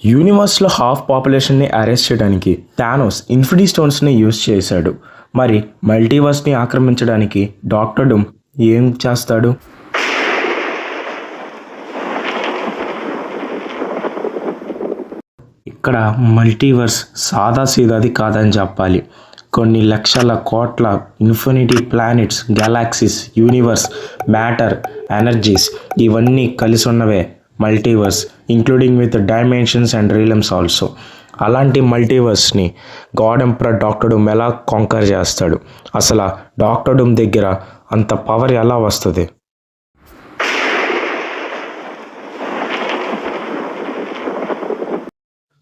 యూనివర్స్లో half పాపులేషన్ని arrest చేయడానికి Thanos infinity స్టోన్స్ని use చేశాడు. మరి మల్టీవర్స్ని ఆక్రమించడానికి డాక్టర్ డూమ్ ఏం చేస్తాడు? ఇక్కడ మల్టీవర్స్ సాదాసీదాది కాదని చెప్పాలి. కొన్ని లక్షల కోట్ల infinity planets, galaxies, universe, matter, energies ఇవన్నీ కలిసి ఉన్నవే multiverse, including with dimensions and realms also. అలాంటి మల్టీవర్స్ని గాడ్ ఎంపరర్ డాక్టర్ డూమ్ ఎలా కాంకర్ చేస్తాడు? అసలు డాక్టర్ డూమ్ దగ్గర అంత పవర్ ఎలా వస్తుంది?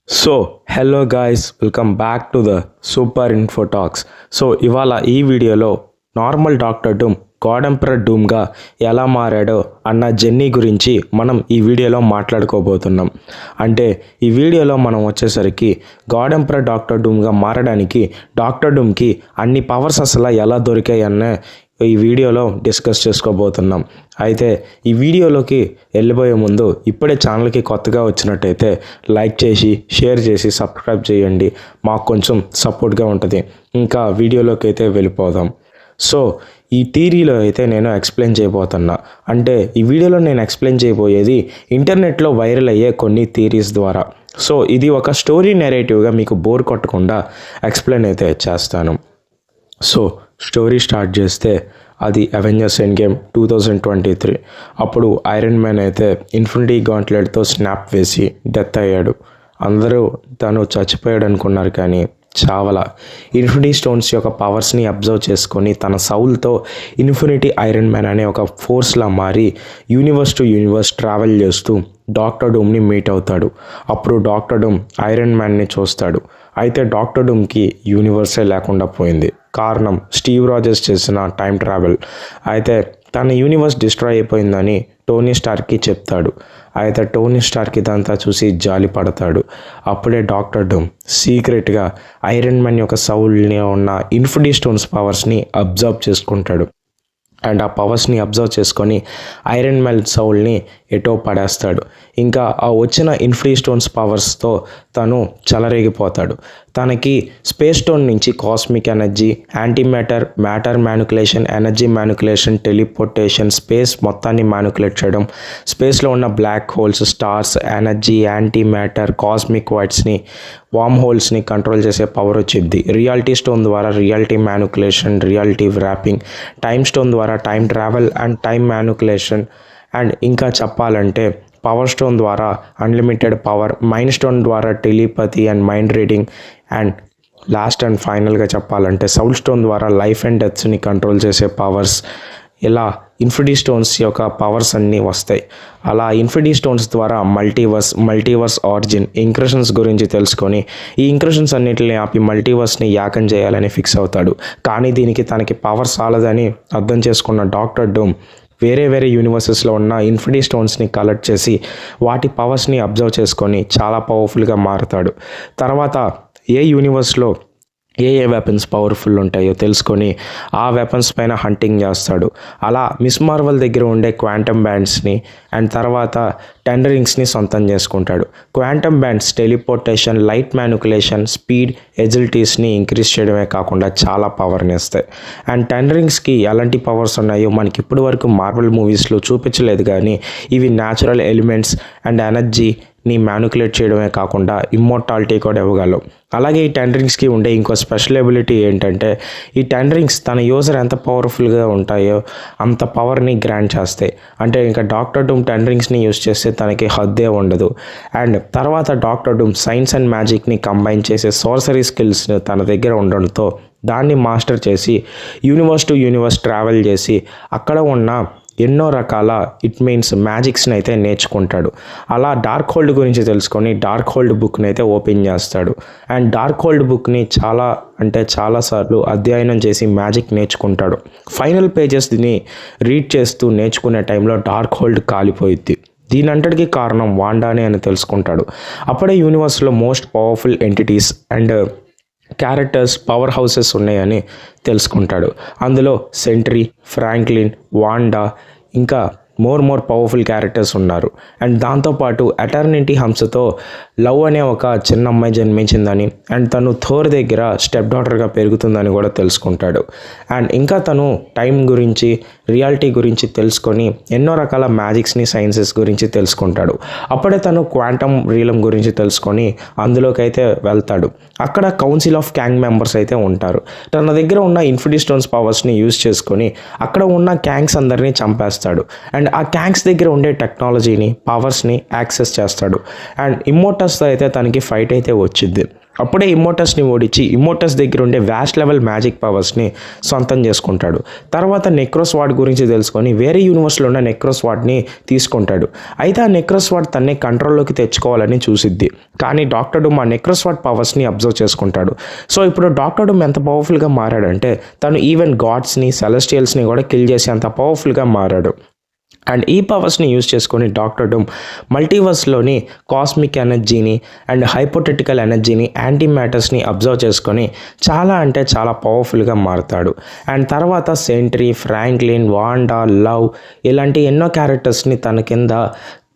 So hello guys, welcome back to the super info talks. సో ఇవాళ ఈ వీడియోలో normal Doctor Doom God Emperor డూమ్గా ఎలా మారాడో అన్న జర్నీ గురించి మనం ఈ వీడియోలో మాట్లాడుకోబోతున్నాం. అంటే ఈ వీడియోలో మనం వచ్చేసరికి గాడ్ ఎంపరర్ డాక్టర్ డూమ్గా మారడానికి డాక్టర్ డూమ్కి అన్ని పవర్స్ అసలు ఎలా దొరికాయి అన్న ఈ వీడియోలో డిస్కస్ చేసుకోబోతున్నాం. అయితే ఈ వీడియోలోకి వెళ్ళిపోయే ముందు ఇప్పుడే ఛానల్కి కొత్తగా వచ్చినట్టయితే లైక్ చేసి, షేర్ చేసి, సబ్స్క్రైబ్ చేయండి. మాకు కొంచెం సపోర్ట్గా ఉంటుంది. ఇంకా వీడియోలోకి అయితే వెళ్ళిపోదాం. సో ఈ థియరీలో అయితే నేను ఎక్స్ప్లెయిన్ చేయబోతున్నా. అంటే ఈ వీడియోలో నేను ఎక్స్ప్లెయిన్ చేయబోయేది ఇంటర్నెట్లో వైరల్ అయ్యే కొన్ని థియరీస్ ద్వారా. సో ఇది ఒక స్టోరీ నెరేటివ్గా మీకు బోర్ కొట్టకుండా ఎక్స్ప్లెయిన్ అయితే చేస్తాను. సో స్టోరీ స్టార్ట్ చేస్తే అది అవెంజర్స్ ఎండ్ గేమ్ 2023. అప్పుడు ఐరన్ మ్యాన్ అయితే ఇన్ఫినిటీ గాంట్లెట్తో స్నాప్ వేసి డెత్ అయ్యాడు. అందరూ తను చచ్చిపోయాడు అనుకున్నారు, కానీ చావల. ఇన్ఫినిటీ స్టోన్స్ యొక్క పవర్స్ని అబ్జర్వ్ చేసుకొని తన సౌల్తో ఇన్ఫినిటీ ఐరన్ మ్యాన్ అనే ఒక ఫోర్స్లా మారి యూనివర్స్ టు యూనివర్స్ ట్రావెల్ చేస్తూ డాక్టర్ డూమ్ని మీట్ అవుతాడు. అప్పుడు డాక్టర్ డూమ్ ఐరన్ మ్యాన్ని చూస్తాడు. అయితే డాక్టర్ డూమ్కి యూనివర్సే లేకుండా పోయింది. కారణం స్టీవ్ రాజర్స్ చేసిన టైం ట్రావెల్. అయితే తన యూనివర్స్ డిస్ట్రాయ్ అయిపోయిందని టోనీ స్టార్క్కి చెప్తాడు. అయితే టోనీ స్టార్క్ ఇదంతా చూసి జాలి పడతాడు. అప్పుడే డాక్టర్ డూమ్ సీక్రెట్గా ఐరన్ మ్యాన్ యొక్క సౌల్ని ఉన్న ఇన్ఫినిటీ స్టోన్స్ పవర్స్ని అబ్జర్వ్ చేసుకుంటాడు. అండ్ ఆ పవర్స్ని అబ్జర్వ్ చేసుకొని ఐరన్ మ్యాన్ సౌల్ని ఎటో పడేస్తాడు. ఇంకా ఆ వచ్చిన ఇన్ఫినిటీ స్టోన్స్ పవర్స్తో తను చెలరేగిపోతాడు. తనకి స్పేస్ స్టోన్ నుంచి cosmic energy, antimatter, matter manipulation, energy manipulation, teleportation, space మొత్తాన్ని మ్యానికులేట్ చేయడం, స్పేస్లో ఉన్న black holes, stars, energy, antimatter, cosmic వైట్స్ని, వామ్ హోల్స్ని కంట్రోల్ చేసే పవర్ వచ్చింది. రియాలిటీ స్టోన్ ద్వారా reality manipulation, reality warping, time stone ద్వారా time travel and time manipulation, and ఇంకా చెప్పాలంటే పవర్ స్టోన్ ద్వారా అన్లిమిటెడ్ పవర్, మైండ్ స్టోన్ ద్వారా telepathy and mind reading, and last and ఫైనల్గా చెప్పాలంటే సౌల్ స్టోన్ ద్వారా లైఫ్ అండ్ డెత్స్ని కంట్రోల్ చేసే పవర్స్. ఇలా ఇన్ఫినిటీ స్టోన్స్ యొక్క పవర్స్ అన్నీ వస్తాయి. అలా ఇన్ఫినిటీ స్టోన్స్ ద్వారా మల్టీవర్స్ ఆరిజిన్, ఇంక్రెషన్స్ గురించి తెలుసుకొని ఈ ఇంక్రెషన్స్ అన్నింటిని ఆపి మల్టీవర్స్ని యాకం చేయాలని ఫిక్స్ అవుతాడు. కానీ దీనికి తనకి పవర్ చాలదని అర్థం చేసుకున్న డాక్టర్ డూమ్ వేరే యూనివర్సెస్లో ఉన్న ఇన్ఫినిటీ స్టోన్స్ని కలెక్ట్ చేసి వాటి పవర్స్ని అబ్జర్వ్ చేసుకొని చాలా పవర్ఫుల్గా మారుతాడు. తర్వాత ఏ యూనివర్స్లో ఏ వెపన్స్ పవర్ఫుల్ ఉంటాయో తెలుసుకొని ఆ వెపన్స్ పైన హంటింగ్ చేస్తాడు. అలా మిస్ మార్వెల్ దగ్గర ఉండే క్వాంటమ్ బ్యాండ్స్ని అండ్ తర్వాత 10 రింగ్స్ని సొంతం చేసుకుంటాడు. Quantum bands teleportation, light manipulation, speed, ఎజిలిటీస్ని ఇంక్రీజ్ చేయడమే కాకుండా చాలా పవర్ని ఇస్తాయి. అండ్ 10 రింగ్స్కి ఎలాంటి పవర్స్ ఉన్నాయో మనకి ఇప్పటి వరకు మార్వెల్ మూవీస్లో చూపించలేదు, కానీ ఇవి న్యాచురల్ ఎలిమెంట్స్ అండ్ ఎనర్జీని మ్యానికులేట్ చేయడమే కాకుండా ఇమ్మోర్టాలిటీ కూడా ఇవ్వగలవు. అలాగే ఈ 10 రింగ్స్కి ఉండే ఇంకో స్పెషల్ ఎబిలిటీ ఏంటంటే ఈ 10 రింగ్స్ తన యూజర్ ఎంత పవర్ఫుల్గా ఉంటాయో అంత పవర్ని గ్రాంట్ చేస్తాయి. అంటే ఇంకా డాక్టర్ డూమ్ 10 రింగ్స్ని యూజ్ చేస్తే తనకి హద్దే ఉండదు. అండ్ తర్వాత డాక్టర్ డూమ్ సైన్స్ అండ్ మ్యాజిక్ని కంబైన్ చేసే సోర్సరీ స్కిల్స్ తన దగ్గర ఉండడంతో దాన్ని మాస్టర్ చేసి యూనివర్స్ టు యూనివర్స్ ట్రావెల్ చేసి అక్కడ ఉన్న ఎన్నో రకాల మ్యాజిక్స్ని అయితే నేర్చుకుంటాడు. అలా డార్క్ హోల్డ్ గురించి తెలుసుకొని డార్క్ హోల్డ్ బుక్ని అయితే ఓపెన్ చేస్తాడు. అండ్ డార్క్ హోల్డ్ బుక్ని చాలాసార్లు అధ్యయనం చేసి మ్యాజిక్ నేర్చుకుంటాడు. ఫైనల్ పేజెస్ని రీడ్ చేస్తూ నేర్చుకునే టైంలో డార్క్ హోల్డ్ కాలిపోయిద్ది. దీనంతటికీ కారణం వాండానే అని తెలుసుకుంటాడు. అప్పుడే యూనివర్స్లో most powerful entities and characters, power houses ఉన్నాయని తెలుసుకుంటాడు. అందులో సెంట్రీ, ఫ్రాంక్లిన్, వాండా, ఇంకా మోర్ పవర్ఫుల్ క్యారెక్టర్స్ ఉన్నారు. అండ్ దాంతోపాటు ఎటర్నిటీ హంసతో లవ్ అనే ఒక చిన్న అమ్మాయి జన్మించిందని అండ్ తను థోర్ దగ్గర స్టెప్ డాటర్గా పెరుగుతుందని కూడా తెలుసుకుంటాడు. అండ్ ఇంకా తను టైం గురించి రియాలిటీ గురించి తెలుసుకొని ఎన్నో రకాల మ్యాజిక్స్ని సైన్సెస్ గురించి తెలుసుకుంటాడు. అప్పుడే తను క్వాంటమ్ రియలం గురించి తెలుసుకొని అందులోకి అయితే వెళ్తాడు. అక్కడ కౌన్సిల్ ఆఫ్ క్యాంగ్ మెంబర్స్ అయితే ఉంటారు. తన దగ్గర ఉన్న ఇన్ఫినిటీ స్టోన్స్ పవర్స్ని యూజ్ చేసుకొని అక్కడ ఉన్న క్యాంగ్స్ అందరినీ చంపేస్తాడు. అండ్ ఆ క్యాంగ్స్ దగ్గర ఉండే టెక్నాలజీని పవర్స్ని యాక్సెస్ చేస్తాడు. అండ్ ఇమ్మోర్టస్తో అయితే తనకి ఫైట్ అయితే వచ్చింది. అప్పుడే ఇమ్మోర్టస్ని ఓడించి ఇమ్మోర్టస్ దగ్గర ఉండే వ్యాస్ట్ లెవెల్ మ్యాజిక్ పవర్స్ని సొంతం చేసుకుంటాడు. తర్వాత నెక్రోస్ వార్డ్ గురించి తెలుసుకొని వేరే యూనివర్స్లో ఉన్న నెక్రోస్ వార్డ్ని తీసుకుంటాడు. అయితే ఆ నెక్రోస్ వార్డ్ తన్నే కంట్రోల్లోకి తెచ్చుకోవాలని చూసిద్ది. కానీ డాక్టర్ డూమ్ ఆ నెక్రోస్ వార్డ్ పవర్స్ని అబ్జర్వ్ చేసుకుంటాడు. సో ఇప్పుడు డాక్టర్ డూమ్ ఎంత పవర్ఫుల్గా మారాడంటే తను ఈవెన్ గాడ్స్ని సెలెస్టియల్స్ని కూడా కిల్ చేసి అంత పవర్ఫుల్గా మారాడు. అండ్ ఈ పవర్స్ని యూజ్ చేసుకొని డాక్టర్ డూమ్ మల్టీవర్స్లోని కాస్మిక్ ఎనర్జీని అండ్ హైపోటెటికల్ ఎనర్జీని యాంటీ మ్యాటర్స్ని అబ్జర్వ్ చేసుకొని చాలా అంటే చాలా పవర్ఫుల్గా మారుతాడు. అండ్ తర్వాత సెంట్రీ, ఫ్రాంక్లిన్, వాండా, లవ్ ఇలాంటి ఎన్నో క్యారెక్టర్స్ని తన కింద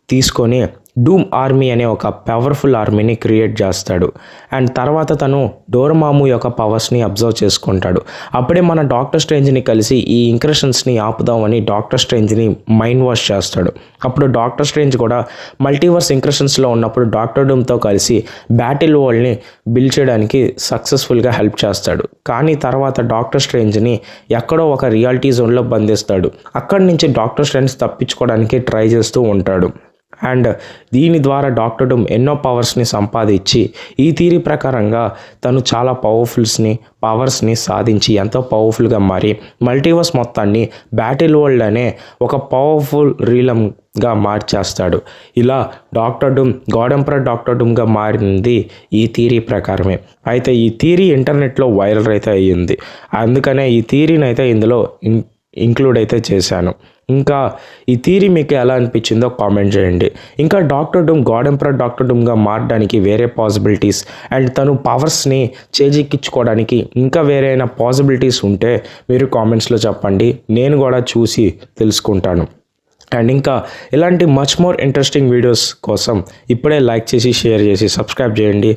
తీసుకొని డూమ్ ఆర్మీ అనే ఒక పవర్ఫుల్ ఆర్మీని క్రియేట్ చేస్తాడు. అండ్ తర్వాత తను డోరమాము యొక్క పవర్స్ని అబ్జర్వ్ చేసుకుంటాడు. అప్పుడే మన డాక్టర్ స్ట్రేంజ్ని కలిసి ఈ ఇంక్రెషన్స్ని ఆపుదామని డాక్టర్ స్ట్రేంజ్ని మైండ్ వాష్ చేస్తాడు. అప్పుడు డాక్టర్ స్ట్రేంజ్ కూడా మల్టీవర్స్ ఇంక్రెషన్స్లో ఉన్నప్పుడు డాక్టర్ డూమ్తో కలిసి బ్యాటిల్ వరల్డ్ని బిల్డ్ చేయడానికి సక్సెస్ఫుల్గా హెల్ప్ చేస్తాడు. కానీ తర్వాత డాక్టర్ స్ట్రేంజ్ని ఎక్కడో ఒక రియాలిటీ జోన్లో బంధిస్తాడు. అక్కడి నుంచి డాక్టర్ స్ట్రేంజ్ తప్పించుకోవడానికి ట్రై చేస్తూ ఉంటాడు. అండ్ దీని ద్వారా డాక్టర్ డూమ్ ఎన్నో పవర్స్ని సంపాదించి ఈ థియరీ ప్రకారంగా తను చాలా పవర్స్ని సాధించి ఎంతో పవర్ఫుల్గా మారి మల్టీవర్స్ మొత్తాన్ని బ్యాటిల్ వరల్డ్ అనే ఒక పవర్ఫుల్ రీలంగా మార్చేస్తాడు. ఇలా Doctor Doom God Emperor Doctor డూమ్గా మారింది ఈ థియరీ ప్రకారమే. అయితే ఈ థియరీ ఇంటర్నెట్లో వైరల్ అయితే అయ్యింది. అందుకనే ఈ థియరీని అయితే ఇందులో ఇంక్లూడ్ అయితే చేశాను. ఇంకా ఈ థియరీ మీకు ఎలా అనిపించిందో కామెంట్ చేయండి. ఇంకా Doctor Doom God Emperor Doctor డూమ్గా మారడానికి వేరే పాసిబిలిటీస్ అండ్ తను పవర్స్ని చేజిక్కించుకోవడానికి ఇంకా వేరే పాసిబిలిటీస్ ఉంటే మీరు కామెంట్స్లో చెప్పండి. నేను కూడా చూసి తెలుసుకుంటాను. అండ్ ఇంకా ఇలాంటి మచ్ మోర్ ఇంట్రెస్టింగ్ వీడియోస్ కోసం ఇప్పుడే లైక్ చేసి షేర్ చేసి సబ్స్క్రైబ్ చేయండి.